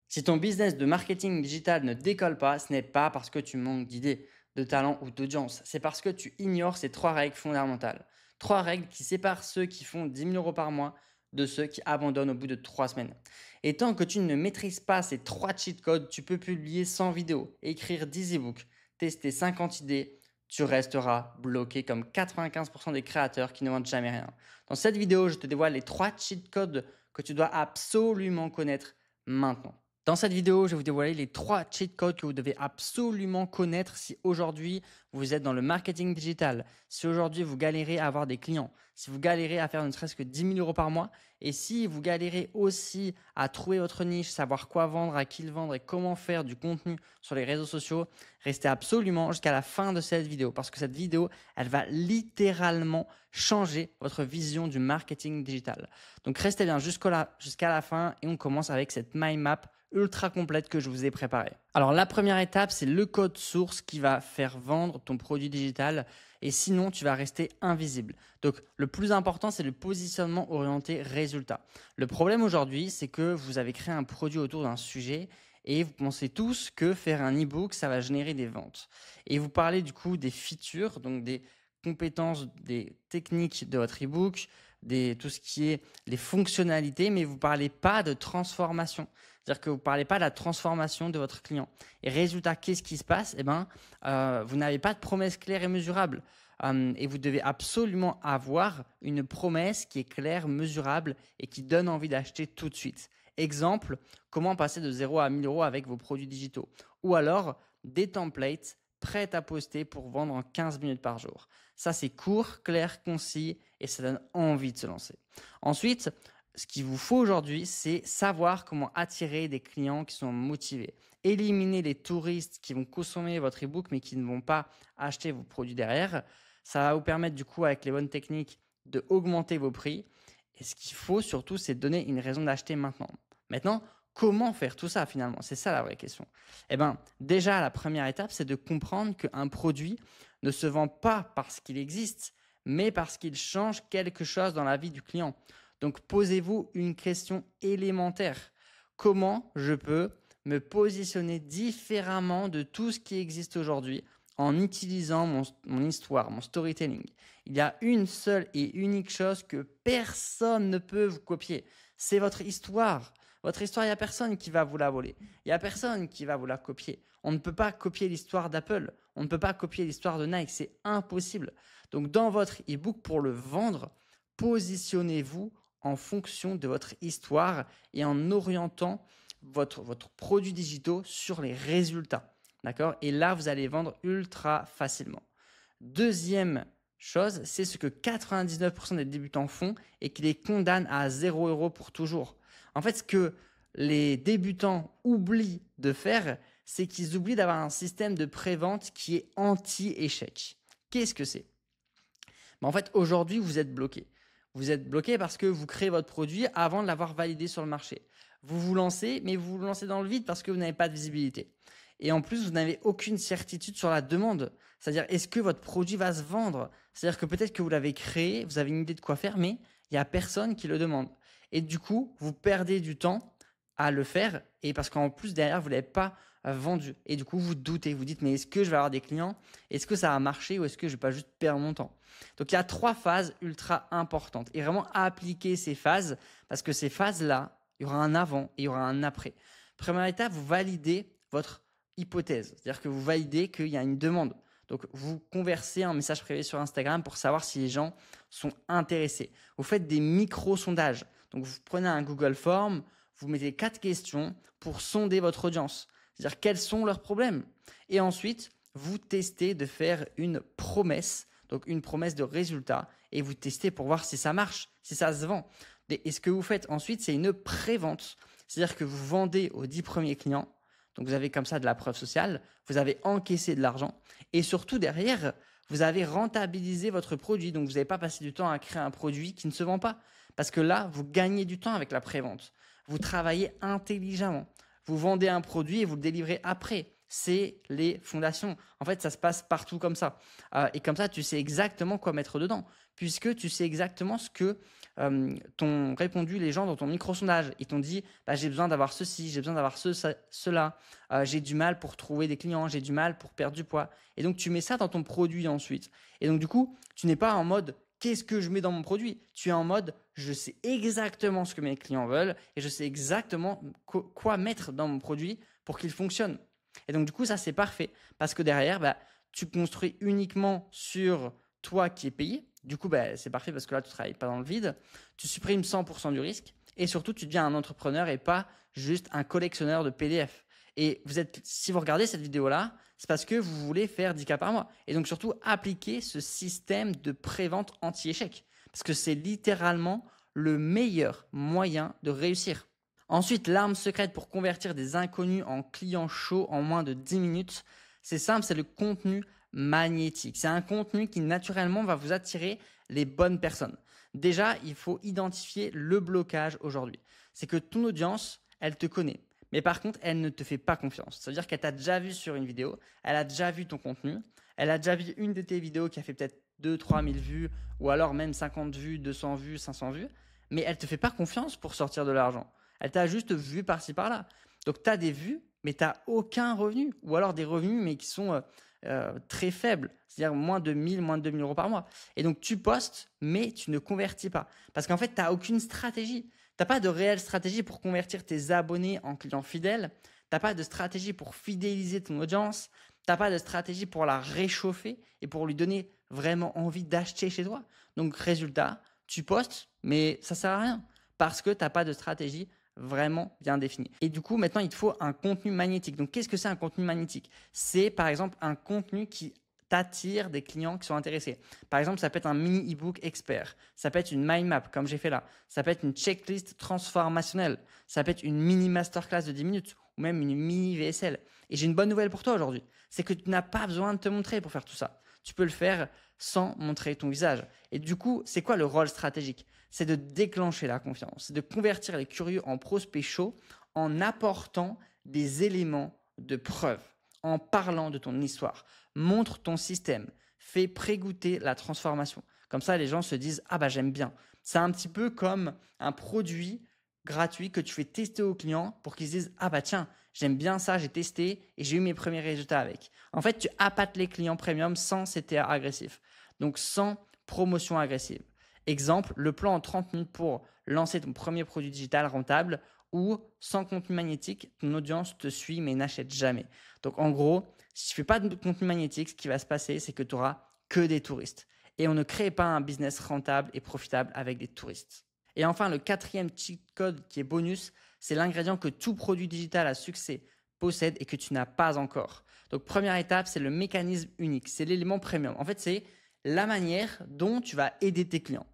Si ton business de marketing digital ne décolle pas, ce n'est pas parce que tu manques d'idées, de talent ou d'audience. C'est parce que tu ignores ces trois règles fondamentales. Trois règles qui séparent ceux qui font 10 000 € par mois de ceux qui abandonnent au bout de 3 semaines. Et tant que tu ne maîtrises pas ces trois cheat codes, tu peux publier 100 vidéos, écrire 10 e-books, tester 50 idées, tu resteras bloqué comme 95% des créateurs qui ne vendent jamais rien. Dans cette vidéo, je te dévoile les trois cheat codes que tu dois absolument connaître maintenant. Dans cette vidéo, je vais vous dévoiler les trois cheat codes que vous devez absolument connaître si aujourd'hui vous êtes dans le marketing digital, si aujourd'hui vous galérez à avoir des clients, si vous galérez à faire ne serait-ce que 10 000 € par mois et si vous galérez aussi à trouver votre niche, savoir quoi vendre, à qui le vendre et comment faire du contenu sur les réseaux sociaux. Restez absolument jusqu'à la fin de cette vidéo parce que cette vidéo, elle va littéralement changer votre vision du marketing digital. Donc restez bien jusqu'à la fin et on commence avec cette mind map ultra complète que je vous ai préparée. Alors la première étape, c'est le code source qui va faire vendre ton produit digital et sinon tu vas rester invisible. Donc le plus important, c'est le positionnement orienté résultat. Le problème aujourd'hui, c'est que vous avez créé un produit autour d'un sujet et vous pensez tous que faire un e-book, ça va générer des ventes. Et vous parlez du coup des features, donc des compétences, des techniques de votre e-book, tout ce qui est les fonctionnalités, mais vous ne parlez pas de transformation. C'est-à-dire que vous ne parlez pas de la transformation de votre client. Et résultat, qu'est-ce qui se passe? Vous n'avez pas de promesse claire et mesurable. Et vous devez absolument avoir une promesse qui est claire, mesurable et qui donne envie d'acheter tout de suite. Exemple, comment passer de 0 à 1 000 € avec vos produits digitaux. Ou alors, des templates prêts à poster pour vendre en 15 minutes par jour. Ça, c'est court, clair, concis et ça donne envie de se lancer. Ensuite, ce qu'il vous faut aujourd'hui, c'est savoir comment attirer des clients qui sont motivés. Éliminer les touristes qui vont consommer votre e-book mais qui ne vont pas acheter vos produits derrière. Ça va vous permettre du coup, avec les bonnes techniques, de augmenter vos prix. Et ce qu'il faut surtout, c'est donner une raison d'acheter maintenant. Maintenant, comment faire tout ça finalement? C'est ça la vraie question. Déjà, la première étape, c'est de comprendre qu'un produit ne se vend pas parce qu'il existe, mais parce qu'il change quelque chose dans la vie du client. Donc, posez-vous une question élémentaire. Comment je peux me positionner différemment de tout ce qui existe aujourd'hui en utilisant mon histoire, mon storytelling? Il y a une seule et unique chose que personne ne peut vous copier. C'est votre histoire. Votre histoire, il n'y a personne qui va vous la voler. Il n'y a personne qui va vous la copier. On ne peut pas copier l'histoire d'Apple. On ne peut pas copier l'histoire de Nike. C'est impossible. Donc, dans votre e-book, pour le vendre, positionnez-vous en fonction de votre histoire et en orientant votre produit digital sur les résultats. D'accord? Et là, vous allez vendre ultra facilement. Deuxième chose, c'est ce que 99% des débutants font et qui les condamne à 0 € pour toujours. En fait, ce que les débutants oublient de faire, c'est qu'ils oublient d'avoir un système de prévente qui est anti-échec. Qu'est-ce que c'est? En fait, aujourd'hui, vous êtes bloqué. Vous êtes bloqué parce que vous créez votre produit avant de l'avoir validé sur le marché. Vous vous lancez, mais vous vous lancez dans le vide parce que vous n'avez pas de visibilité. Et en plus, vous n'avez aucune certitude sur la demande. C'est-à-dire, est-ce que votre produit va se vendre? C'est-à-dire que peut-être que vous l'avez créé, vous avez une idée de quoi faire, mais il n'y a personne qui le demande. Et du coup, vous perdez du temps à le faire et parce qu'en plus, derrière, vous ne l'avez pas vendu. Et du coup, vous doutez, vous dites, mais est-ce que je vais avoir des clients? Est-ce que ça va marcher ou est-ce que je vais pas juste perdre mon temps? Donc, il y a 3 phases ultra importantes et vraiment appliquer ces phases parce que ces phases-là, il y aura un avant et il y aura un après. Première étape, vous validez votre hypothèse. C'est-à-dire que vous validez qu'il y a une demande. Donc, vous conversez un message privé sur Instagram pour savoir si les gens sont intéressés. Vous faites des micro-sondages. Donc, vous prenez un Google Form, vous mettez 4 questions pour sonder votre audience. C'est-à-dire quels sont leurs problèmes. Et ensuite, vous testez de faire une promesse, donc une promesse de résultat, et vous testez pour voir si ça marche, si ça se vend. Et ce que vous faites ensuite, c'est une pré-vente. C'est-à-dire que vous vendez aux 10 premiers clients. Donc, vous avez comme ça de la preuve sociale, vous avez encaissé de l'argent et surtout derrière, vous avez rentabilisé votre produit. Donc, vous n'avez pas passé du temps à créer un produit qui ne se vend pas parce que là, vous gagnez du temps avec la prévente. Vous travaillez intelligemment. Vous vendez un produit et vous le délivrez après. c'est les fondations. En fait, ça se passe partout comme ça. Et comme ça, tu sais exactement quoi mettre dedans, puisque tu sais exactement ce que t'ont répondu les gens dans ton micro-sondage. Ils t'ont dit, bah, j'ai besoin d'avoir ceci, j'ai besoin d'avoir cela, j'ai du mal pour trouver des clients, j'ai du mal pour perdre du poids. Et donc, tu mets ça dans ton produit ensuite. Et donc, du coup, tu n'es pas en mode, qu'est-ce que je mets dans mon produit? Tu es en mode, je sais exactement ce que mes clients veulent et je sais exactement quoi mettre dans mon produit pour qu'il fonctionne. Et donc, du coup, ça, c'est parfait parce que derrière, bah, tu construis uniquement sur toi qui es payé. Du coup, bah, c'est parfait parce que là, tu ne travailles pas dans le vide. Tu supprimes 100% du risque et surtout, tu deviens un entrepreneur et pas juste un collectionneur de PDF. Et si vous regardez cette vidéo-là, c'est parce que vous voulez faire 10 cas par mois. Et donc surtout, appliquer ce système de prévente anti-échec. Parce que c'est littéralement le meilleur moyen de réussir. Ensuite, l'arme secrète pour convertir des inconnus en clients chauds en moins de 10 minutes, c'est simple, c'est le contenu magnétique. C'est un contenu qui naturellement va vous attirer les bonnes personnes. Déjà, il faut identifier le blocage aujourd'hui. C'est que ton audience, elle te connaît. Mais par contre, elle ne te fait pas confiance. C'est-à-dire qu'elle t'a déjà vu sur une vidéo, elle a déjà vu ton contenu, elle a déjà vu une de tes vidéos qui a fait peut-être 2-3 000 vues, ou alors même 50 vues, 200 vues, 500 vues, mais elle ne te fait pas confiance pour sortir de l'argent. Elle t'a juste vu par-ci par-là. Donc tu as des vues, mais tu n'as aucun revenu, ou alors des revenus, mais qui sont très faibles, c'est-à-dire moins de 1000, moins de 2000 euros par mois. Et donc tu postes, mais tu ne convertis pas. Parce qu'en fait, tu n'as aucune stratégie. Tu n'as pas de réelle stratégie pour convertir tes abonnés en clients fidèles. Tu n'as pas de stratégie pour fidéliser ton audience. Tu n'as pas de stratégie pour la réchauffer et pour lui donner vraiment envie d'acheter chez toi. Donc, résultat, tu postes, mais ça ne sert à rien parce que tu n'as pas de stratégie vraiment bien définie. Et du coup, maintenant, il te faut un contenu magnétique. Donc, qu'est-ce que c'est un contenu magnétique? C'est par exemple un contenu qui t'attire des clients qui sont intéressés. Par exemple, ça peut être un mini e-book expert, ça peut être une mind map comme j'ai fait là, ça peut être une checklist transformationnelle, ça peut être une mini masterclass de 10 minutes ou même une mini VSL. Et j'ai une bonne nouvelle pour toi aujourd'hui, c'est que tu n'as pas besoin de te montrer pour faire tout ça. Tu peux le faire sans montrer ton visage. Et du coup, c'est quoi le rôle stratégique? C'est de déclencher la confiance, c'est de convertir les curieux en prospects chauds en apportant des éléments de preuve, en parlant de ton histoire. Montre ton système, fais pré-goûter la transformation. Comme ça, les gens se disent « Ah bah j'aime bien ». C'est un petit peu comme un produit gratuit que tu fais tester aux clients pour qu'ils se disent « Ah bah tiens, j'aime bien ça, j'ai testé et j'ai eu mes premiers résultats avec ». En fait, tu appâtes les clients premium sans CTA agressif, donc sans promotion agressive. Exemple, le plan en 30 minutes pour lancer ton premier produit digital rentable ou sans contenu magnétique, ton audience te suit mais n'achète jamais. Donc en gros, si tu ne fais pas de contenu magnétique, ce qui va se passer, c'est que tu n'auras que des touristes. Et on ne crée pas un business rentable et profitable avec des touristes. Et enfin, le quatrième cheat code qui est bonus, c'est l'ingrédient que tout produit digital à succès possède et que tu n'as pas encore. Donc première étape, c'est le mécanisme unique, c'est l'élément premium. En fait, c'est la manière dont tu vas aider tes clients.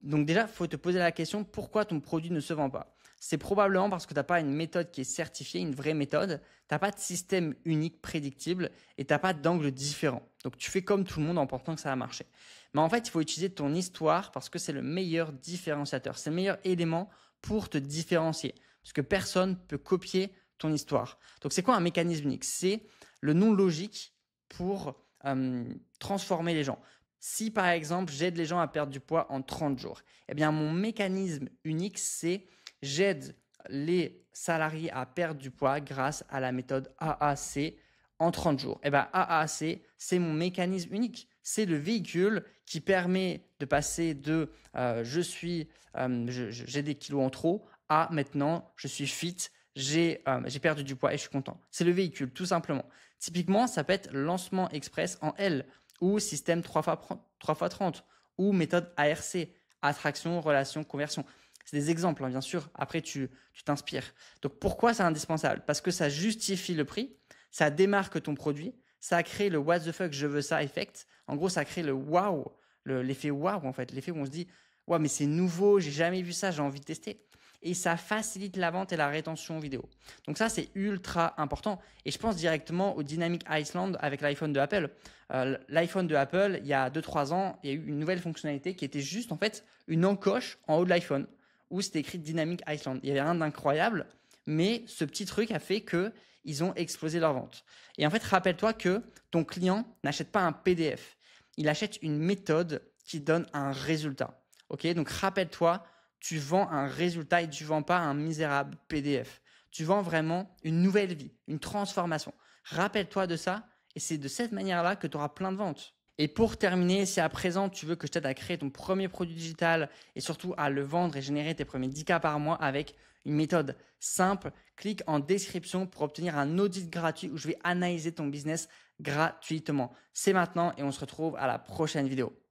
Donc déjà, il faut te poser la question, pourquoi ton produit ne se vend pas? C'est probablement parce que tu n'as pas une méthode qui est certifiée, une vraie méthode, tu n'as pas de système unique prédictible et tu n'as pas d'angle différent. Donc tu fais comme tout le monde en pensant que ça va marcher. Mais en fait, il faut utiliser ton histoire parce que c'est le meilleur différenciateur, c'est le meilleur élément pour te différencier. Parce que personne ne peut copier ton histoire. Donc c'est quoi un mécanisme unique? C'est le non logique pour transformer les gens. Si par exemple j'aide les gens à perdre du poids en 30 jours, eh bien mon mécanisme unique c'est j'aide les salariés à perdre du poids grâce à la méthode AAC en 30 jours. Eh bien AAC c'est mon mécanisme unique. C'est le véhicule qui permet de passer de j'ai des kilos en trop à maintenant je suis fit, j'ai perdu du poids et je suis content. C'est le véhicule tout simplement. Typiquement ça peut être lancement express en L ou système 3x30 ou méthode ARC, attraction, relation, conversion. C'est des exemples, hein, bien sûr. Après, tu t'inspires. Donc, pourquoi c'est indispensable? Parce que ça justifie le prix, ça démarque ton produit, ça crée le what the fuck, je veux ça effect. En gros, ça crée le wow, l'effet wow, en fait. L'effet où on se dit, ouais, mais c'est nouveau, j'ai jamais vu ça, j'ai envie de tester. Et ça facilite la vente et la rétention vidéo. Donc ça, c'est ultra important. Et je pense directement au Dynamic Island avec l'iPhone de Apple. L'iPhone de Apple, il y a 2-3 ans, il y a eu une nouvelle fonctionnalité qui était juste en fait une encoche en haut de l'iPhone où c'était écrit Dynamic Island. Il y avait rien d'incroyable, mais ce petit truc a fait qu'ils ont explosé leurs ventes. Et en fait, rappelle-toi que ton client n'achète pas un PDF. Il achète une méthode qui donne un résultat. Ok, donc rappelle-toi, tu vends un résultat et tu ne vends pas un misérable PDF. Tu vends vraiment une nouvelle vie, une transformation. Rappelle-toi de ça et c'est de cette manière-là que tu auras plein de ventes. Et pour terminer, si à présent tu veux que je t'aide à créer ton premier produit digital et surtout à le vendre et générer tes premiers 10K par mois avec une méthode simple, clique en description pour obtenir un audit gratuit où je vais analyser ton business gratuitement. C'est maintenant et on se retrouve à la prochaine vidéo.